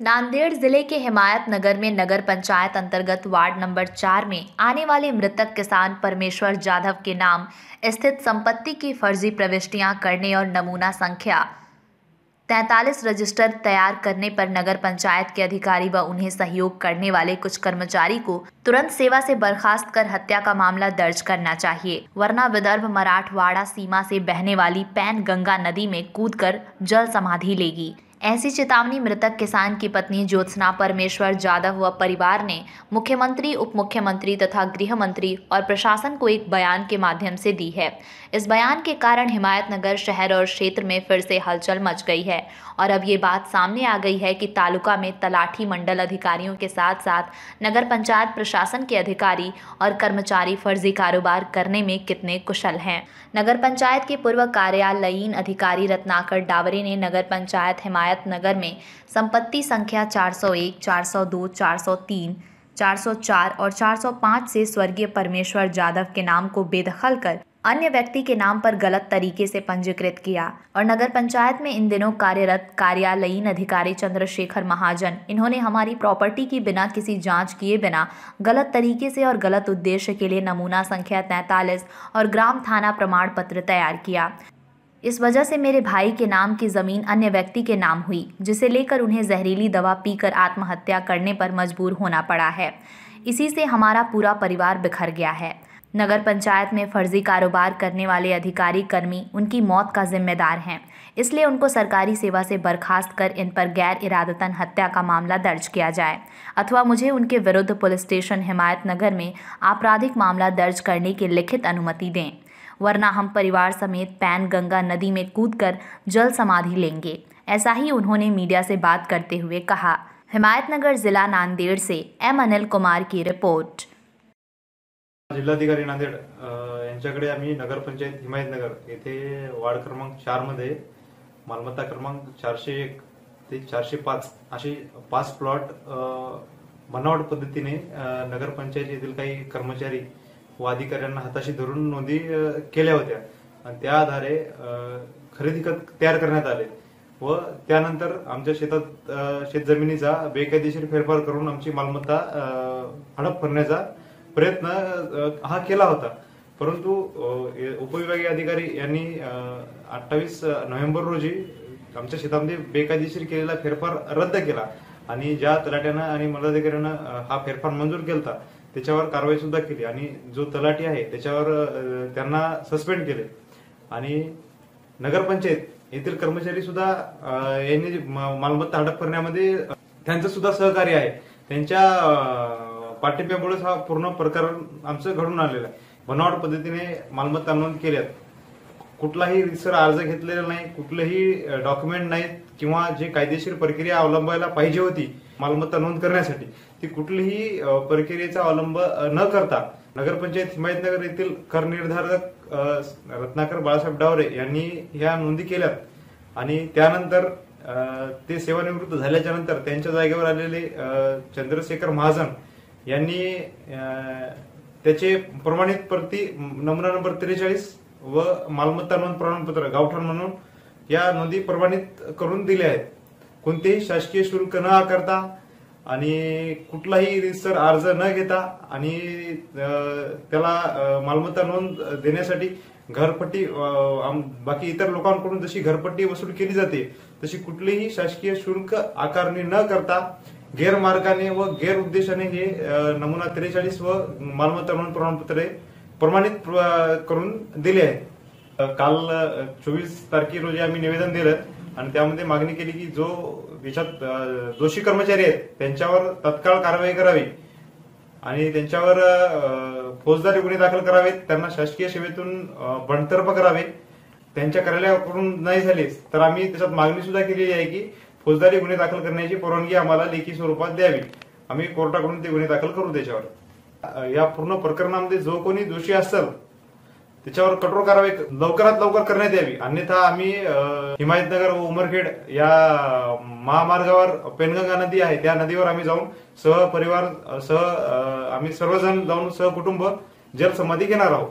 नांदेड़ जिले के हिमायतनगर में नगर पंचायत अंतर्गत वार्ड नंबर 4 में आने वाले मृतक किसान परमेश्वर जाधव के नाम स्थित संपत्ति की फर्जी प्रविष्टियां करने और नमूना संख्या 43 रजिस्टर तैयार करने पर नगर पंचायत के अधिकारी व उन्हें सहयोग करने वाले कुछ कर्मचारी को तुरंत सेवा से बर्खास्त कर हत्या का मामला दर्ज करना चाहिए, वरना विदर्भ मराठवाड़ा सीमा से बहने वाली पैन गंगा नदी में कूदकर जल समाधि लेगी। ऐसी चेतावनी मृतक किसान की पत्नी ज्योत्सना परमेश्वर जाधव व परिवार ने मुख्यमंत्री, उप मुख्यमंत्री तथा गृह मंत्री और प्रशासन को एक बयान के माध्यम से दी है। इस बयान के कारण हिमायतनगर शहर और क्षेत्र में फिर से हलचल मच गई है और अब ये बात सामने आ गई है कि तालुका में तलाठी मंडल अधिकारियों के साथ साथ नगर पंचायत प्रशासन के अधिकारी और कर्मचारी फर्जी कारोबार करने में कितने कुशल हैं। नगर पंचायत के पूर्व कार्यालयीन अधिकारी रत्नाकर डावरे ने नगर पंचायत हिमायतनगर में संपत्ति संख्या 401, 402, 403, 404 और 405 से स्वर्गीय परमेश्वर जाधव के नाम को बेदखल कर अन्य व्यक्ति के नाम पर गलत तरीके से पंजीकृत किया और नगर पंचायत में इन दिनों कार्यरत कार्यालयीन अधिकारी चंद्रशेखर महाजन इन्होंने हमारी प्रॉपर्टी की बिना किसी जांच किए बिना गलत तरीके से और गलत उद्देश्य के लिए नमूना संख्या 43 और ग्राम थाना प्रमाण पत्र तैयार किया। इस वजह से मेरे भाई के नाम की ज़मीन अन्य व्यक्ति के नाम हुई, जिसे लेकर उन्हें जहरीली दवा पीकर आत्महत्या करने पर मजबूर होना पड़ा है। इसी से हमारा पूरा परिवार बिखर गया है। नगर पंचायत में फर्जी कारोबार करने वाले अधिकारी कर्मी उनकी मौत का जिम्मेदार हैं, इसलिए उनको सरकारी सेवा से बर्खास्त कर इन पर गैर इरादतन हत्या का मामला दर्ज किया जाए अथवा मुझे उनके विरुद्ध पुलिस स्टेशन हिमायतनगर में आपराधिक मामला दर्ज करने की लिखित अनुमति दें, वरना हम परिवार समेत पैन गंगा नदी में कूदकर जल समाधि लेंगे। ऐसा ही उन्होंने मीडिया से बात करते हुए कहा। हिमायतनगर जिला नांदेड़ से एम अनिल कुमार की रिपोर्ट। जिल्हाधिकारी नांदेड यांच्याकडे आम्ही नगरपंचायत हिमायतनगर येथे वार्ड क्रमांक 4 मध्ये मालमत्ता क्रमांक 401 ते 405 असे 5 प्लॉट बनावट पद्धतीने नगरपंचायत येथील काही कर्मचारी व अधिकाऱ्यांना हाताशी धरून नोंदी केल्या होत्या आणि त्या आधारे खरेदी खत तयार करण्यात आले व त्यानंतर आमच्या शेत जमिनीचा बेकायदेशीर फेरफार करून आमची मालमत्ता हडप करण्याचा प्रयत्न हा केला होता, परंतु उपविभागीय अधिकारी यांनी 28 नोव्हेंबर रोजी आमच्या शेतामध्ये बेकायदेशीर केलेला फेरफार रद्द केला आणि ज्या तलाट्यानं आणि मंडलाधिकाऱ्यानं हा फेरफार मंजूर केला त्याच्यावर कारवाई सुद्धा केली आणि जो तलाठी आहे त्याच्यावर त्यांना सस्पेंड केले आणि नगरपंचायत येथील कर्मचारी सुद्धा यांनी मालमत्ता हडप करण्यामध्ये त्यांचं सुद्धा सहकार्य आहे। त्यांच्या पाठिंब्यामुळे हा पूर्ण प्रकरण आमचं घडून आलेला आहे। बनावट पद्धतीने मालमत्ता नोंद केल्यात, कुठलाही रितसर अर्ज घेतलेला नाही, कुठलेही डॉक्युमेंट नाहीत किंवा जे कायदेशीर प्रक्रिया अवलंबायला पाहिजे होती मालमत्ता नोंद करण्यासाठी ती कुठलीही प्रक्रियेचा अवलंब न करता नगरपंचायत हिमायतनगर येथील कर निर्धारक रत्नाकर बाळासाहेब डावरे यांनी ह्या नोंदी केल्यात आणि त्यानंतर ते सेवानिवृत्त झाल्याच्या नंतर त्यांच्या जागेवर आलेले चंद्रशेखर महाजन यांनी त्याचे प्रमाणित प्रती नमुना नंबर 43 व मालमत्ता नोंद प्रमाणपत्र गावठाण म्हणून या नोंदी प्रमाणित करून दिल्या आहेत। कोणतेही शासकीय शुल्क न आकारता आणि कुठलाही रितसर अर्ज न घेता आणि त्याला मालमत्ता नोंद देण्यासाठी घरपट्टी बाकी इतर लोकांकडून जशी घरपट्टी वसूल केली जाते तशी कुठलीही शासकीय शुल्क आकारणी न करता गैरमार्गाने व गैर उद्देशाने हे नमुना 43 व मालमत्ता नोंद प्रमाणपत्रे प्रमाणित करून दिले आहेत। काल 24 तारखे रोजी आम्ही निवेदन दिलं आणि त्यामध्ये मागणी केली की जो याच्यात दोषी कर्मचारी आहेत त्यांच्यावर तत्काळ कारवाई करावी आणि त्यांच्यावर फौजदारी गुन्हे दाखल करावेत, त्यांना शासकीय सेवेतून बडतर्फ करावे। त्यांच्या कार्यालयाकडून नाही झाले तर आम्ही त्याच्यात मागणी सुद्धा केलेली आहे की फौजदारी गुन्हे दाखल करण्याची परवानगी आम्हाला लेखी स्वरूपात द्यावी, आम्ही कोर्टाकडून ते गुन्हे दाखल करू त्याच्यावर। या पूर्ण प्रकरणामध्ये जो कोणी दोषी असेल त्याच्यावर कठोर कारवाई लवकरात लवकर करण्यात यावी, अन्यथा आम्ही हिमायतनगर व उमरखेड या महामार्गावर पेनगंगा नदी आहे त्या नदीवर आम्ही जाऊन सहपरिवार आम्ही सर्वजण जाऊन सहकुटुंब जलसमाधी घेणार आहोत।